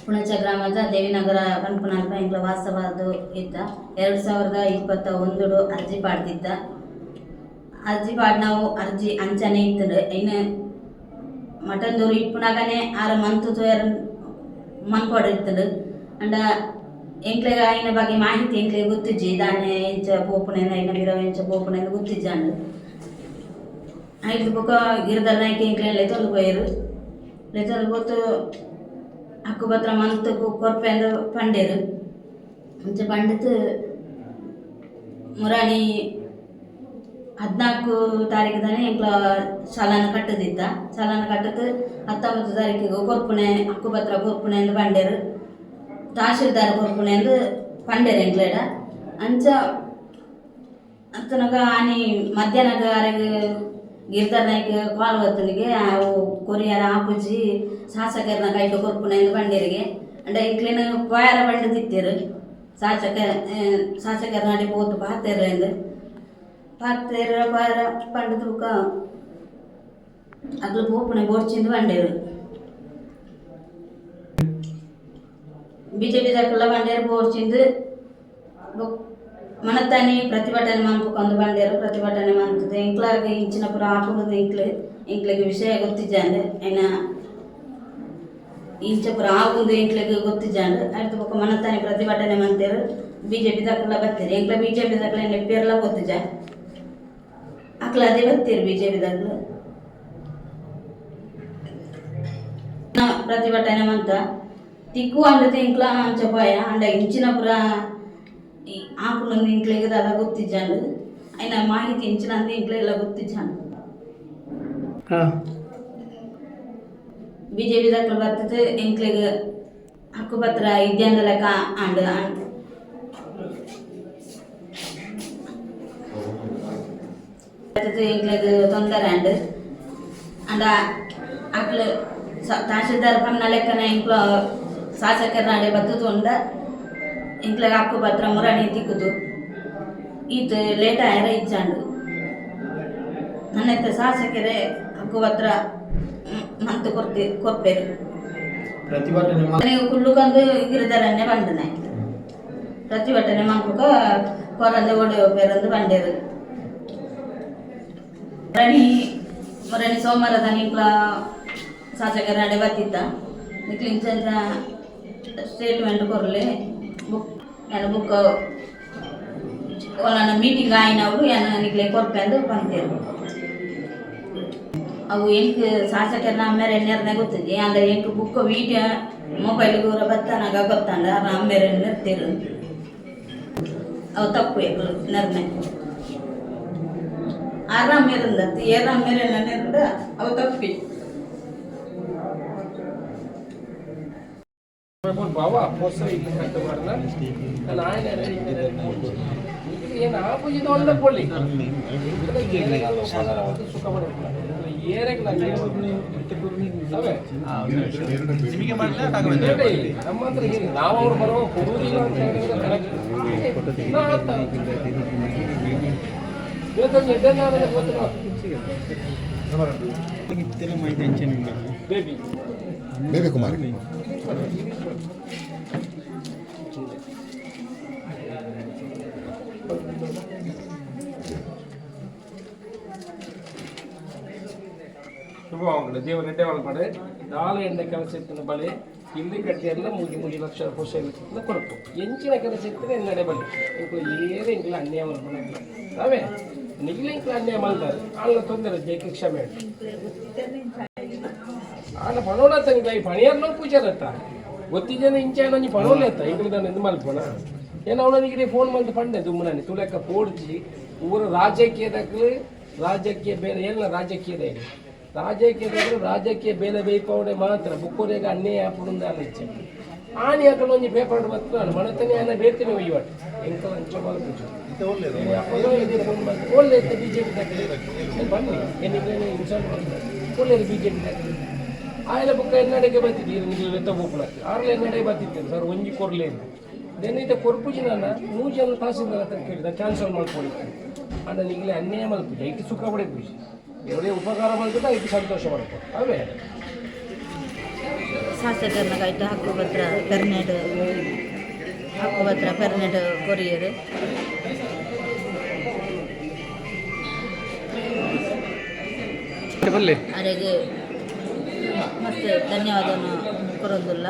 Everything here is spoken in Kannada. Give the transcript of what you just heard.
ಪುಣಚ ಗ್ರಾಮದ ದೇವಿನಗರ ಪನ್ಪುನಾಲ್ಕ ಇಂಗ್ಲ ವಾಸ್ತವಾದ ಇದ್ದ 2021 ಅರ್ಜಿ ಪಾಡ್ದಿದ್ದ ಅರ್ಜಿ ಪಾಡ್ ನಾವು ಅರ್ಜಿ ಅಂಚನೆ ಇತ್ತು ಇನ್ನು ಮಟಂದೂರು ಇಪ್ಪುನಾಗನೆ 6 ಮಂತ್ ಮನ್ಕೊಡಿರ್ತದೆ ಅಂಡ ಎಂಕ್ಲೆಗ ಐನ ಬಗ್ಗೆ ಮಾಹಿತಿ ಎಂಕ್ಲೆಗೆ ಗೊತ್ತಿಜ್ಜಿ ದಾನೆ ಎಂಚ ಪೋಪುನೆಂದ ಐನ ಬಿರವ ಎಂಚ ಪೋಪುನೆಂದ ಗೊತ್ತಿಜ್ಜಂಡು ಐದು ಬುಕ್ಕ ಗಿರದಲ್ಲ ನೈಕೆ ಎಂಕ್ಲೆ ತೊಂದು ಪೋಯರು ಲೆತೊಂದು ಗೊತ್ತು ಅಕ್ಕು ಬತ್ರ ಮಂತ್ ಕೊರ್ಪೆ ಅಂದು ಪಂಡೇರು ಅಂಚ ಪಂಡಿತು ಮುರಾಣಿ 14 ತಾರೀಕಿದಾನೆ ಎಂಕ್ಲ ಚಾಲನ ಕಟ್ಟದಿದ್ದ ಚಾಲನ ಕಟ್ಟದು 19 ತಾರೀಕಿಗೆ ಕೊರ್ಪುಣೆ ಅಕ್ಕು ಬತ್ರ ಕೊರ್ಪುಣೆ ಅಂದು ಪಂಡೇರು ತಹಶೀಲ್ದಾರ್ ಕೊರ್ಪುಣೆ ಅಂದು ಪಂಡೇರು ಎಂಕ್ಲೇಡ ಅಂಚ ಅಂತನಗ ಆನಿ ಮಧ್ಯಾಹ್ನಗ ಅರೆಗೆ ಗಿರ್ಧರ್ ನಾಯ್ಕ ಕಾಲ್ ಬತ್ತನಿಗೆ ಅವು ಕೊರಿಯರ ಆಪುಜಿ ಶಾಸಕರನ್ನ ಕೈಟು ಕೊರ್ಪುಣೆ ಅಂದು ಪಂಡೇರಿಗೆ ಅಂಡ ಇಂಕ್ಲೇನ ಪೋಯರ ಬಂಡು ತಿತ್ತೇರು ಶಾಸಕರ ನಾಡಿ ಪೋತು ಪಾತೇರು ಎಂದು ಪಾತೇರ ಪೋಯರ ಪಂಡು ತೂಕ ಅಗ್ಲು ಪೋಪುಣೆ ಬೋಡ್ಚಿಂದು ಪಂಡೇರು ಬಿಜೆಪಿ ದಕ್ಕಲ್ಲ ಪಂಡೇರು ಬೋಡ್ಚಿಂದು ಮನತಾನಿ ಪ್ರತಿಭಟನೆ ಮನ್ಪುಕೊಂಡು ಬಂಡೇರು ಪ್ರತಿಭಟನೆ ಮಂತದೆ ಎಂಕ್ಲಾಗೆ ಇಂಚಿನ ಪುರ ಆಪುವುದು ಎಂಕ್ಲೆಗೆ ವಿಷಯ ಗೊತ್ತಿಜ್ಜಂಡು ಐನ ಇಂಚ ಪುರ ಆಗುವುದು ಎಂಕ್ಲೆಗೆ ಗೊತ್ತಿಜ್ಜಂಡು ಆಯ್ತು ಬೊಕ್ಕ ಮನತಾನಿ ಪ್ರತಿಭಟನೆ ಮಂತೇರು ಬಿಜೆಪಿ ದಕ್ಕಲ್ಲ ಬತ್ತೀರಿ ಎಂಕ್ಲ ಬಿಜೆಪಿ ದಕ್ಕಲ ನೆಪ್ಪೇರ್ಲ ಗೊತ್ತಿಜ್ಜ ಅಕ್ಲ ಅದೇ ಬತ್ತೀರಿ ಬಿಜೆಪಿ ದಕ್ಕಲು ಪ್ರತಿಭಟನೆ ಮಂತ ತಿಕ್ಕು ಅಂಡತೆ ಎಂಕ್ಲ ಅಂಚ ಪಾಯ ಅಂಡ ಇಂಚಿನ ಪುರ ಈ ಆಪುನೊಂದು ಇಂಕ್ಲೆಗೆ ಅಲ್ಲ ಗೊತ್ತಿಜ್ಜಂಡು ಐನ ಮಾಹಿತಿ ಇಂಚಿನಂದು ಇಂಕ್ಲೆ ಎಲ್ಲ ಗೊತ್ತಿಜ್ಜಂಡು ಬಿಜೆಪಿ ದಕ್ಕಲು ಬರ್ತದೆ ಎಂಕ್ಲೆಗೆ ಹಕ್ಕುಪತ್ರ ಇದ್ದಂದ ಲೆಕ್ಕ ಅಂಡ್ ಎಂಕ್ಲೆಗೆ ತೊಂದರೆ ಅಂಡ ಅಕ್ಲು ತಹಶೀಲ್ದಾರ್ ಪನ್ನ ಲೆಕ್ಕನ ಎಂಕ್ಲ ಶಾಸಕರ ನಾಡೆ ಬತ್ತದು ಉಂಡ ಇಂಕ್ಲೆಗೆ ಹಕ್ಕು ಪತ್ರ ಮುರಾಣಿ ತಿಕ್ಕುದು ಇದು ಲೇಟ್ ಆಯ್ರ ಇಜ್ಜಂಡು ನನ್ನತ್ತ ಶಾಸಕರೇ ಹಕ್ಕು ಪತ್ರ ಮಂತ್ ಕೊರ್ಪೇರು ಪ್ರತಿಭಟನೆ ಕುಳ್ಳುಕಂದು ಗಿರಿದರನ್ನೇ ಬಂದನೆ ಪ್ರತಿಭಟನೆ ಮಾಡ್ಬೇಕ ಕೊರಂದ ಒಡೆಯೋ ಪೇರಂದು ಬಂಡೇರು ಮುರಾಣಿ ಸೋಮವಾರದ ನಿಂಕ್ಲ ಶಾಸಕರ ನಡೆ ಬತ್ತಿದ್ದ ನಿಕ್ಲಿಂಚ ಸ್ಟೇಟ್ಮೆಂಟ್ ಕೊರಲೆ ಬುಕ್ ಏನು ಬುಕ್ ನನ್ನ ಮೀಟಿಂಗ್ ಆಯ್ನವರು ಏನು ನಿಕ್ಲೆ ಕೊರ್ಪೆ ಅಂದು ಬಂತೇರು ಅವು ಎಂಕ್ ಶಾಸಕರ ಅಮ್ಮೇರೆ ಎಣ್ಣೆರ್ನೆ ಗೊತ್ತಿದ್ದೆ ಅಂದ್ರೆ ಎಂಕ್ ಬುಕ್ ವೀಡಿಯೋ ಮೊಬೈಲ್ ದೂರ ಬತ್ತಾನಾಗ ಗೊತ್ತಂಡ ಅಮ್ಮೇರೆ ನಿರ್ತೀರು ಅವು ತಪ್ಪು ಎಕ್ಲು ನಿರ್ಣಯ ಆರಾಮೇರಿಂದತ್ತು ಏರಾಮೇರೆ ನೆರ್ದ ಅವು ತಪ್ಪಿ बाबा पोस कट मारना नायन ಏನು ಆಪೋಸಿಟ್ ಒಂದ ಕೊಡ್ಲಿ ಸುಖ ಪಡಬೇಕು ಏರಕ್ಕೆ ನಿಮಗೆ ಮಾಡಲೇ ನಮ್ಮ ಹತ್ರ ನಾವು ಅವ್ರು ಬರೋ ಕೊಡುವುದಿಲ್ಲ ಅಂತ ಹೇಳಿದ್ರೆ ಕರೆಕ್ಟ್ ಬೇಬಿ ಬೇಬಿ ಕುಮಾರ್ ಶುಭವಾಗಲಿ ದೇವರು ಎಡ್ಡೆ ಒಳಪಡೆ ನಾಳೆ ಎಣ್ಣೆ ಕೆಲಸ ಇತ್ತಿನ ಬಳೆ ಇಲ್ಲಿ ಕಟ್ಟಿ ಎಲ್ಲ 3 ಲಕ್ಷ ಹೊಸ ಕೊಡಕು ಎಂಚಿನ ಕೆಲಸ ಇತ್ತಿನ ಎನ್ನಡೆ ಬಳಿ ಇಂಕಲು ಏನೇ ಇಂಕಲ ಅನ್ಯಾಯ ಮಾಡ್ಕೊಂಡಿಲ್ಲ ನಾವೇ ನಿಗ್ಲಿ ಇಂಕಲ ಅನ್ಯಾಯ ಮಾಡ್ತಾರೆ ಆಳ ತೊಂದರೆ ಜೈಕೆ ಕ್ಷಮೆ ಆಳ ಪಣೋಡ ತಂಗ ಪಣಿಯರ್ನೋ ಪೂಜಾರತ್ತ ಗೊತ್ತಿದ್ದೇನೆ ಇಂಚಾನ ಪಣೋಲೆ ಅತ್ತ ಇಂಕಲು ನಾನು ಎಂದು ಮಲ್ಪೋಣ ಏನು ಅವನಿಗೆ ಫೋನ್ ಮಾಡಿ ಪಂಡೆ ದುಮ್ಮನೆ ತುಲೆಕ್ಕ ಪೋಡ್ಜಿ ಊರ ರಾಜಕೀಯ ಬೇರೆ ಎಲ್ಲ ರಾಜಕೀಯದ ಇದೆ ರಾಜಕೀಯ ಬೇಲೆ ಬೇಯ್ಪವಡೆ ಮಾತ್ರ ಬುಕ್ಕೋರೆಗೆ ಅನ್ನೇ ಆಪುಂದ ಅಲ್ಲಿಚ್ಚೆ ಆನಿ ಹಾಕಲು ಒಂದು ಪೇಪರ್ ಬತ್ತು ನಾನು ಮನತನೇ ಅನ್ನ ಬೇಡ್ತೀನಿ ಒಯ್ಯವಾಟ್ಟು ಎಂಕಲ ಅಂಚೆ ಒಳ್ಳೆ ಬಿಜೆಪಿ ಬನ್ನಿ ಏನಿಗೆ ಇನ್ಸಲ್ಟ್ ಮಾಡ್ತಾರೆ ಒಳ್ಳೆಯದು ಬಿಜೆಪಿ ಆಯಲ ಬುಕ್ಕ ಎನ್ನಡೆಗೆ ಬರ್ತಿದ್ದೀರಿ ನೀವು ಎತ್ತಬೋಪಣಕ್ಕೆ ಆರ್ಲೆ ಎನ್ನಡೆಗೆ ಬರ್ತಿದ್ದೇನೆ ಸರ್ ಒಂಜಿ ಕೊರ್ಲೆ ಅಂತ ದೇನೈತೆ ಕೊರ್ಪುಜಿನ 100 ಜನ ತಹಸೀಲ್ದಾರ್ ಅಂತ ಕೇಳಿದ ಕ್ಯಾನ್ಸಲ್ ಮಾಡ್ಕೊಡಿತ್ತು ಅಂದ ನಿಗಲೇ ಅನ್ಯಾಯ ಮಲ್ಪುಜ ಇಟ್ಟು ಸುಖ ಪಡೆ ಖುಷಿ ಎವರೇ ಉಪಕಾರ ಮಾಡ್ತದ ಇಟ್ಟು ಸಂತೋಷ ಮಾಡ್ತಾರೆ ಅವೇ ಶಾಸಕರನಾಗೈಟ ಹಕ್ಕುಪತ್ರ ಪೆರ್ನೆಟ್ ಕೊರಿಯರ್ ಅರೆಗೆ ಮಸ್ತ್ ಧನ್ಯವಾದವನ್ನು ಕೊರೊಂದುಲ್ಲ.